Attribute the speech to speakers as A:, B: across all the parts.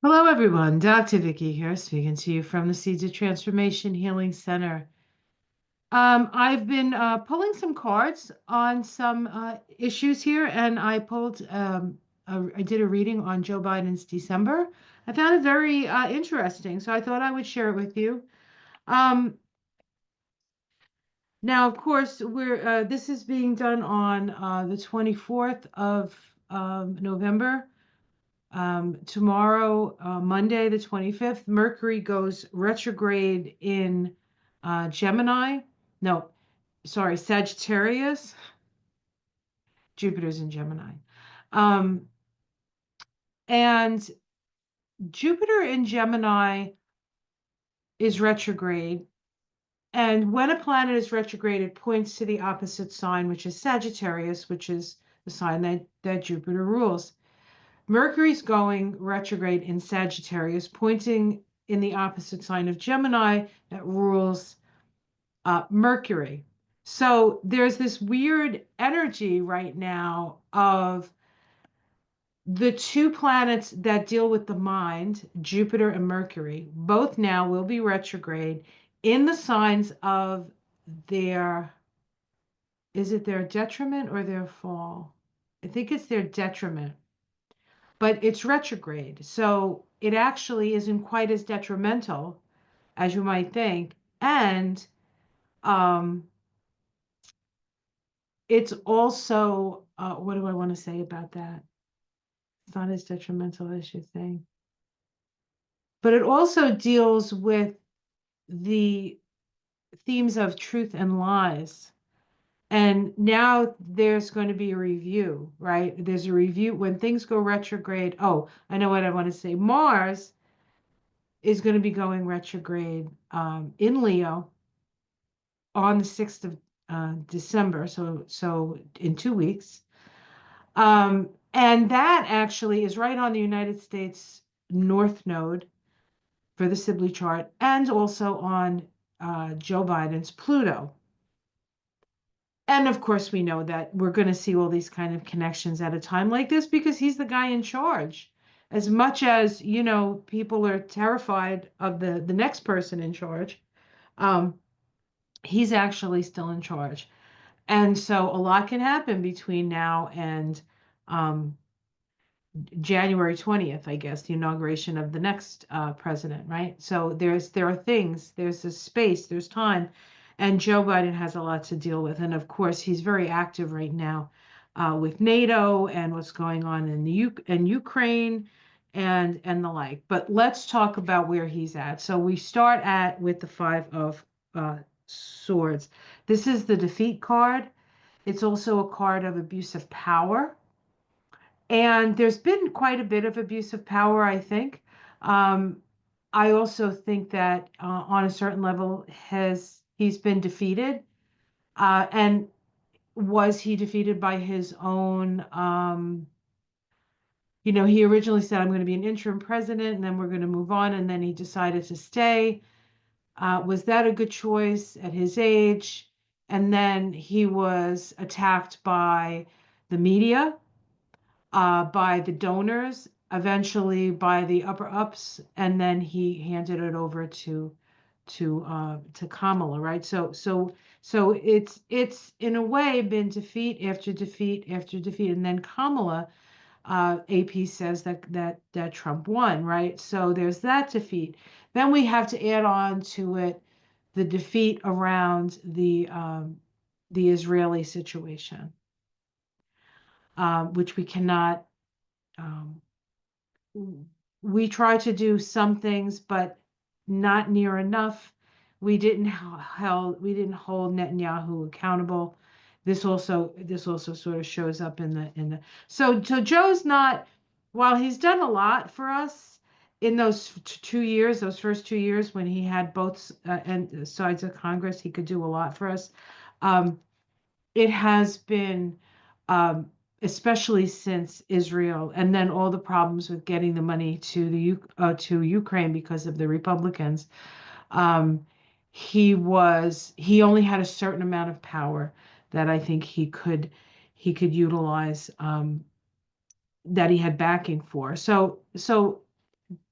A: Hello, everyone. Dr. Vicky here, speaking to you from the Seeds of Transformation Healing Center. I've been pulling some cards on some issues here, and I did a reading on Joe Biden's December. I found it very interesting, so I thought I would share it with you. Um, Now, of course, we're this is being done on the 24th of November. Tomorrow, Monday, the 25th, Mercury goes retrograde in Gemini. No, sorry, Sagittarius. Jupiter's in Gemini. Um, and Jupiter in Gemini is retrograde. And when a planet is retrograde, it points to the opposite sign, which is Sagittarius, which is the sign that Jupiter rules. Mercury's going retrograde in Sagittarius, pointing in the opposite sign of Gemini that rules Mercury. So there's this weird energy right now of the two planets that deal with the mind, Jupiter and Mercury, both now will be retrograde in the signs of their, is it their detriment or their fall? I think it's their detriment, but it's retrograde. So it actually isn't quite as detrimental as you might think. And um, it's also, what do I want to say about that? It's not as detrimental as you think. But it also deals with the themes of truth and lies. And now there's going to be a review, right? There's a review when things go retrograde. Oh, I know what I want to say. Mars is going to be going retrograde in Leo on the 6th of December, so in 2 weeks. And that actually is right on the United States North Node for the Sibley chart, and also on Joe Biden's Pluto. And of course, we know that we're going to see all these kind of connections at a time like this because he's the guy in charge. As much as, people are terrified of the next person in charge, um, he's actually still in charge. And so a lot can happen between now and um, January 20th, I guess, the inauguration of the next president, right? So there are things, there's a space, there's time, and Joe Biden has a lot to deal with. And of course, he's very active right now with NATO and what's going on in Ukraine and the like. But let's talk about where he's at. So we start at with the Five of Swords. This is the defeat card. It's also a card of abuse of power. And there's been quite a bit of abuse of power, I think. Um, I also think that on a certain level he's been defeated. And was he defeated by his own? He originally said, "I'm going to be an interim president, and then we're going to move on," and then he decided to stay. Was that a good choice at his age? And then he was attacked by the media, by the donors, eventually by the upper ups, and then he handed it over to Kamala, right? So it's in a way been defeat after defeat after defeat, and then Kamala, AP says that Trump won, right? So there's that defeat. Then we have to add on to it the defeat around the Israeli situation, which we cannot. Um, we tried to do some things, but not near enough. We didn't hold Netanyahu accountable. This also sort of shows up in the so Joe's not, while he's done a lot for us in those 2 years, those first 2 years when he had both and sides of Congress, he could do a lot for us. Um, it has been, um, especially since Israel, and then all the problems with getting the money to Ukraine because of the Republicans. Um, he only had a certain amount of power that I think he could utilize, that he had backing for. So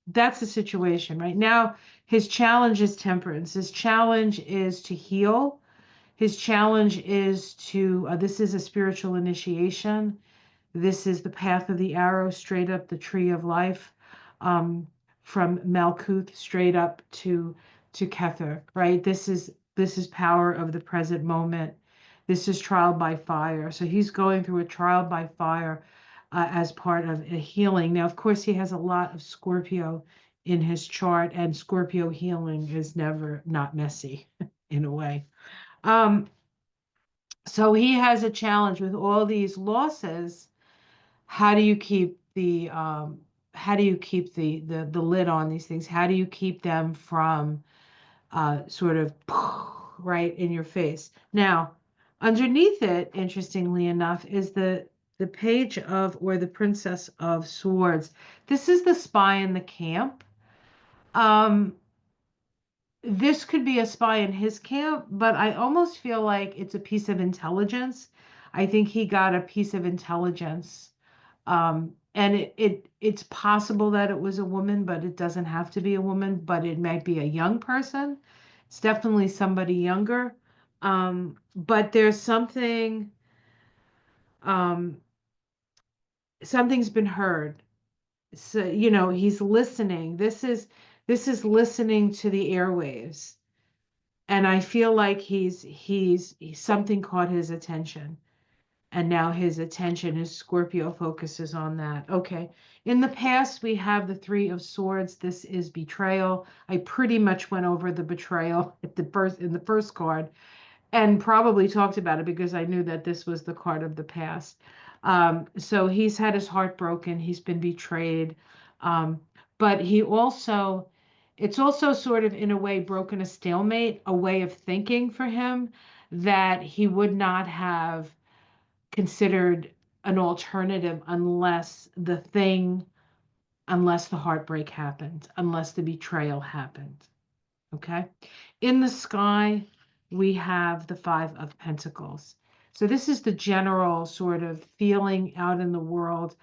A: that's the situation right now. His challenge is temperance. His challenge is to heal. His challenge is to, this is a spiritual initiation. This is the path of the arrow, straight up the tree of life, um, from Malkuth straight up to Kether, right? This is power of the present moment. This is trial by fire. So he's going through a trial by fire as part of a healing. Now, of course, he has a lot of Scorpio in his chart, and Scorpio healing is never not messy in a way. So he has a challenge with all these losses. How do you keep the the lid on these things? How do you keep them from sort of right in your face? Now, underneath it, interestingly enough, is the page of, or the Princess of Swords. This is the spy in the camp. Um, this could be a spy in his camp, but I almost feel like it's a piece of intelligence. I think he got a piece of intelligence. And it's possible that it was a woman, but it doesn't have to be a woman, but it might be a young person. It's definitely somebody younger. But there's um, something's been heard. So, he's listening. This is listening to the airwaves. And I feel like something caught his attention. And now his attention, his Scorpio focuses on that. Okay. In the past, we have the Three of Swords. This is betrayal. I pretty much went over the betrayal in the first card, and probably talked about it because I knew that this was the card of the past. So he's had his heart broken. He's been betrayed. Um, but it's also sort of in a way broken a stalemate, a way of thinking for him that he would not have considered an alternative unless the heartbreak happened, unless the betrayal happened. Okay. In the sky, we have the Five of Pentacles. So this is the general sort of feeling out in the world,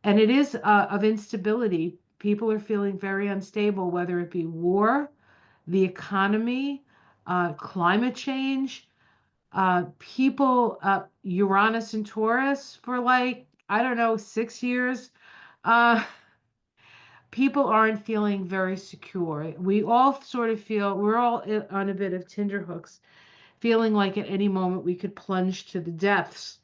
A: and it is of instability. People are feeling very unstable, whether it be war, the economy, climate change, people, Uranus and Taurus for like, I don't know, 6 years. Uh, People aren't feeling very secure. We all sort of feel we're all on a bit of tenterhooks, feeling like at any moment we could plunge to the depths,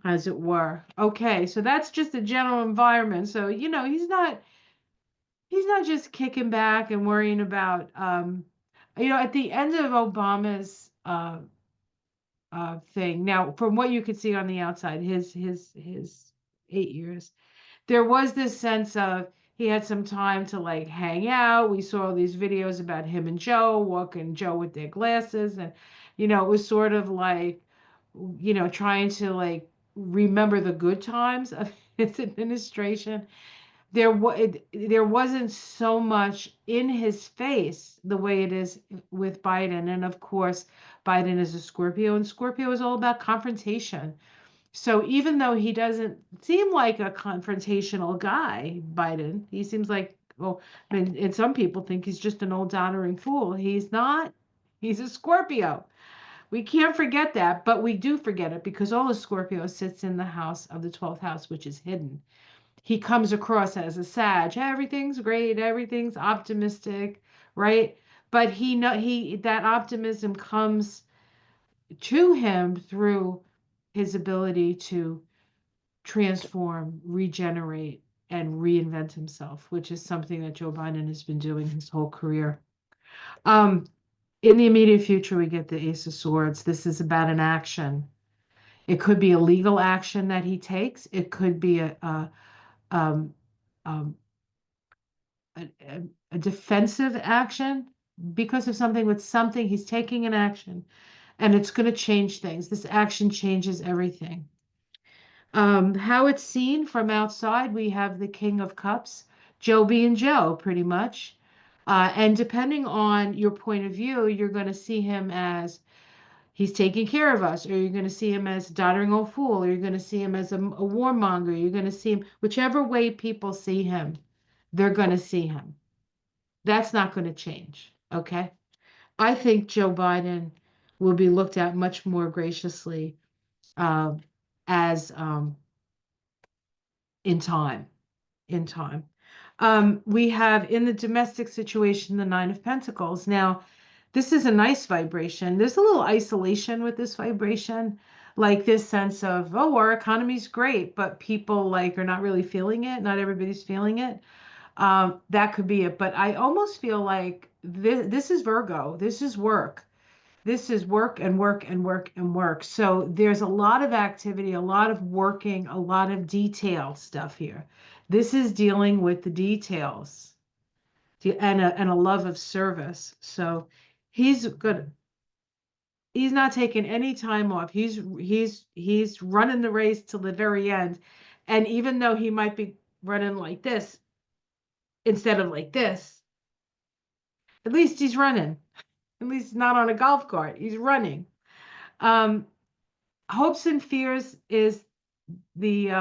A: as it were. Okay, so that's just the general environment. So, he's not just kicking back and worrying about, at the end of Obama's thing. Now, from what you could see on the outside, his 8 years, there was this sense of he had some time to like hang out. We saw all these videos about him and Joe walking Joe with their glasses, and it was sort of like, trying to like remember the good times of his administration. There wasn't so much in his face the way it is with Biden. And of course, Biden is a Scorpio, and Scorpio is all about confrontation. So even though he doesn't seem like a confrontational guy, Biden, he seems like, well, and some people think he's just an old doddering fool. He's not. He's a Scorpio. We can't forget that, but we do forget it because all of Scorpio sits in the house of the 12th house, which is hidden. He comes across as a Sag. Everything's great, everything's optimistic, right? But that optimism comes to him through his ability to transform, regenerate, and reinvent himself, which is something that Joe Biden has been doing his whole career. In the immediate future, we get the Ace of Swords. This is about an action. It could be a legal action that he takes. It could be um, um, a defensive action because of something. He's taking an action, and it's going to change things. This action changes everything. How it's seen from outside, we have the King of Cups, Joe being Joe, pretty much. And depending on your point of view, you're going to see him as he's taking care of us, or you're going to see him as a doddering old fool, or you're going to see him as a warmonger. You're going to see him, whichever way people see him, they're going to see him. That's not going to change. Okay. I think Joe Biden will be looked at much more graciously uh, as in time. In time. We have in the domestic situation the Nine of Pentacles. Now, this is a nice vibration. There's a little isolation with this vibration, like this sense of, oh, our economy's great, but people like are not really feeling it. Not everybody's feeling it. That could be it. But I almost feel like this is Virgo. This is work. This is work and work and work and work. So there's a lot of activity, a lot of working, a lot of detail stuff here. This is dealing with the details and a love of service. So he's good. He's not taking any time off. He's running the race till the very end. And even though he might be running like this instead of like this, at least he's running. At least not on a golf cart. He's running. Um, Hopes and fears is the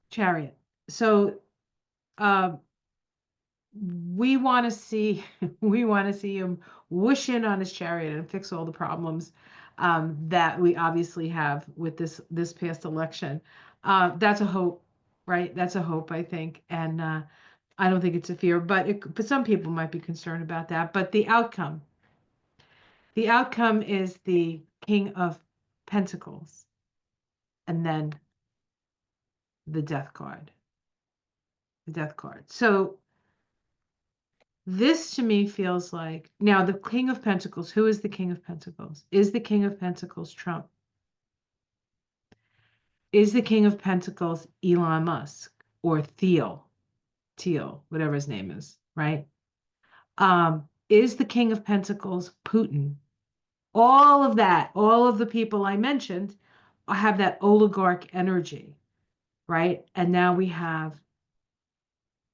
A: chariot. So um, we want to see we want to see him whoosh in on his chariot and fix all the problems that we obviously have with this past election. That's a hope, right? That's a hope, I think, and I don't think it's a fear, but some people might be concerned about that. But the outcome is the King of Pentacles, and then the Death card, the Death card. So this to me feels like now the King of Pentacles. Who is the King of Pentacles? Is the King of Pentacles Trump? Is the King of Pentacles Elon Musk or Thiel, whatever his name is, right? Is the King of Pentacles Putin? All of that, all of the people I mentioned have that oligarch energy, right? And now we have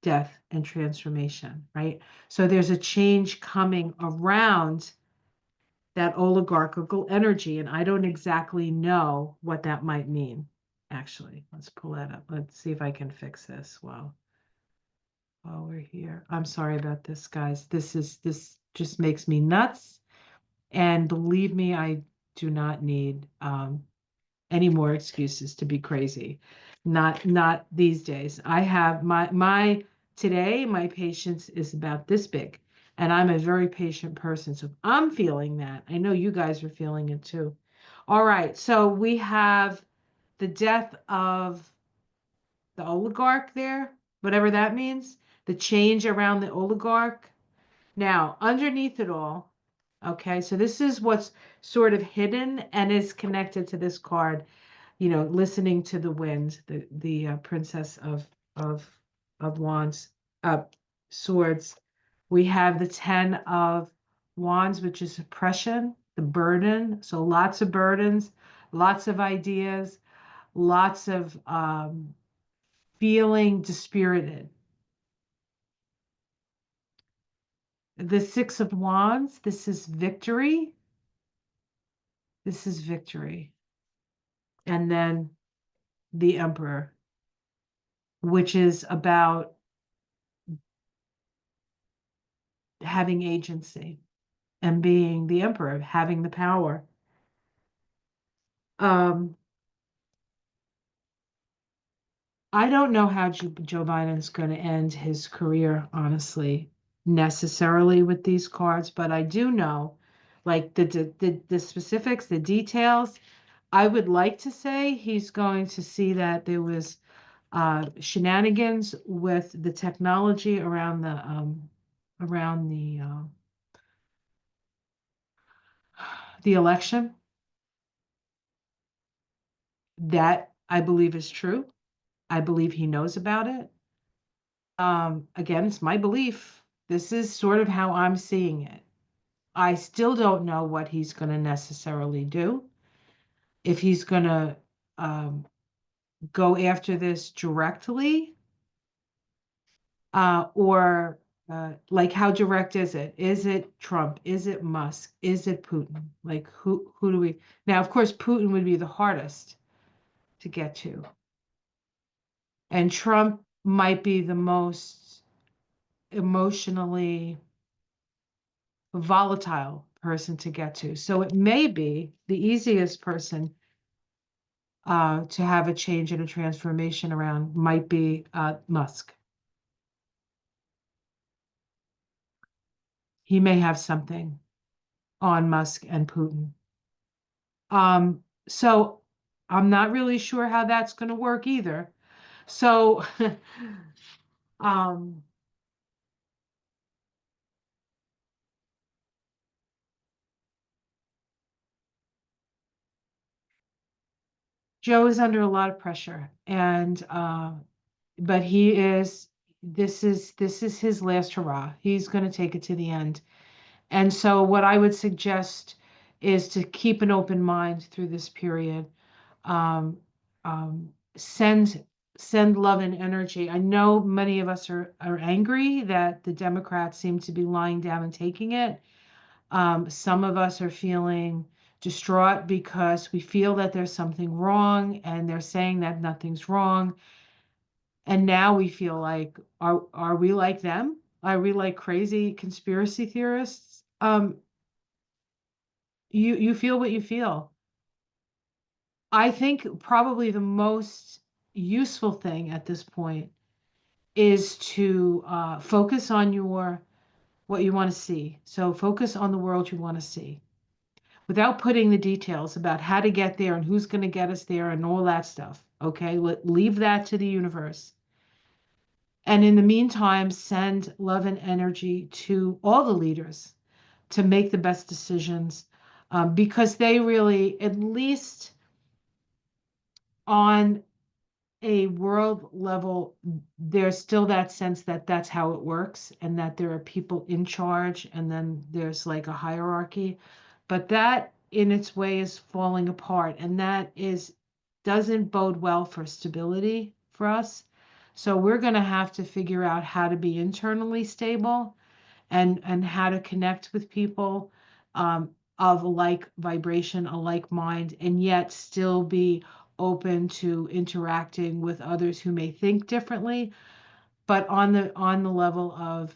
A: death and transformation, right? So there's a change coming around that oligarchical energy, and I don't exactly know what that might mean. Actually, let's pull that up. Let's see if I can fix this while we're here. I'm sorry about this, guys. This just makes me nuts. And believe me, I do not need any more excuses to be crazy. Not these days. I have my today, my patience is about this big. And I'm a very patient person. So if I'm feeling that, I know you guys are feeling it too. All right. So we have the death of the oligarch there, whatever that means, the change around the oligarch. Now, underneath it all, okay, so this is what's sort of hidden and is connected to this card, listening to the wind, the princess of of wands, uh, swords. We have the 10 of wands, which is oppression, the burden. So lots of burdens, lots of ideas, lots of feeling dispirited. The 6 of wands, this is victory. This is victory. And then the emperor, which is about having agency and being the emperor, having the power. Um, I don't know how Joe Biden's going to end his career, honestly, necessarily with these cards, but I do know, like the specifics, the details. I would like to say he's going to see that there was shenanigans with the technology around the election. That I believe is true. I believe he knows about it. Again, it's my belief. This is sort of how I'm seeing it. I still don't know what he's going to necessarily do. If he's going to um, go after this directly, or like how direct is it? Is it Trump? Is it Musk? Is it Putin? Like who do we now? Of course, Putin would be the hardest to get to, and Trump might be the most emotionally volatile person to get to. So it may be the easiest person to have a change and a transformation around might be Musk. He may have something on Musk and Putin. So I'm not really sure how that's going to work either. So, um, Joe is under a lot of pressure, and but he is. This is his last hurrah. He's going to take it to the end. And so, what I would suggest is to keep an open mind through this period. Um, send love and energy. I know many of us are angry that the Democrats seem to be lying down and taking it. Some of us are feeling distraught because we feel that there's something wrong, and they're saying that nothing's wrong. And now we feel like, are we like them? Are we like crazy conspiracy theorists? You feel what you feel. I think probably the most useful thing at this point is to focus on your what you want to see. So focus on the world you want to see without putting the details about how to get there and who's going to get us there and all that stuff. Okay, leave that to the universe. And in the meantime, send love and energy to all the leaders to make the best decisions because they really, at least on a world level, there's still that sense that that's how it works and that there are people in charge and then there's like a hierarchy. But that in its way is falling apart, and that is doesn't bode well for stability for us. So we're going to have to figure out how to be internally stable and how to connect with people of a like vibration, a like mind, and yet still be open to interacting with others who may think differently, but on the level of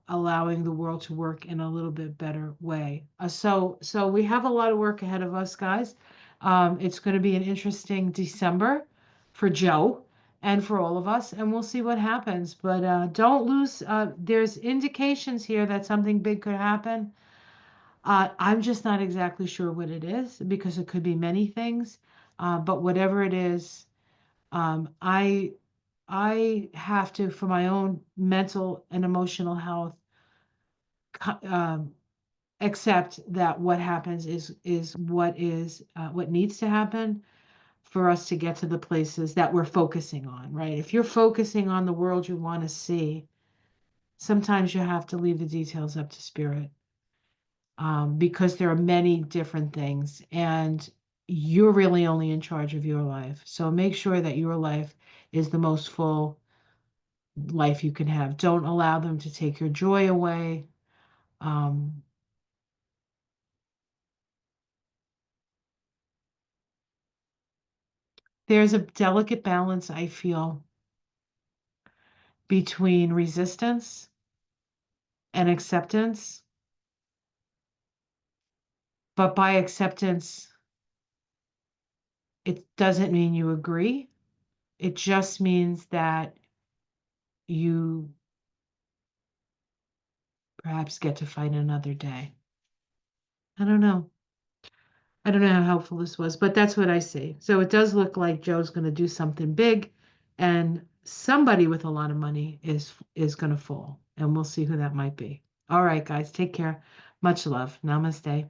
A: allowing the world to work in a little bit better way. So we have a lot of work ahead of us, guys. It's going to be an interesting December for Joe and for all of us, and we'll see what happens. But don't lose. There's indications here that something big could happen. I'm just not exactly sure what it is because it could be many things. But whatever it is, I have to, for my own mental and emotional health, um, accept that what happens is what needs to happen for us to get to the places that we're focusing on, right? If you're focusing on the world you want to see, sometimes you have to leave the details up to spirit, because there are many different things, and you're really only in charge of your life. So make sure that your life is the most full life you can have. Don't allow them to take your joy away. Um, there's a delicate balance, I feel, between resistance and acceptance. But by acceptance, it doesn't mean you agree. It just means that you perhaps get to fight another day. I don't know. I don't know how helpful this was, but that's what I see. So it does look like Joe's going to do something big, and somebody with a lot of money is going to fall, and we'll see who that might be. All right, guys, take care. Much love. Namaste.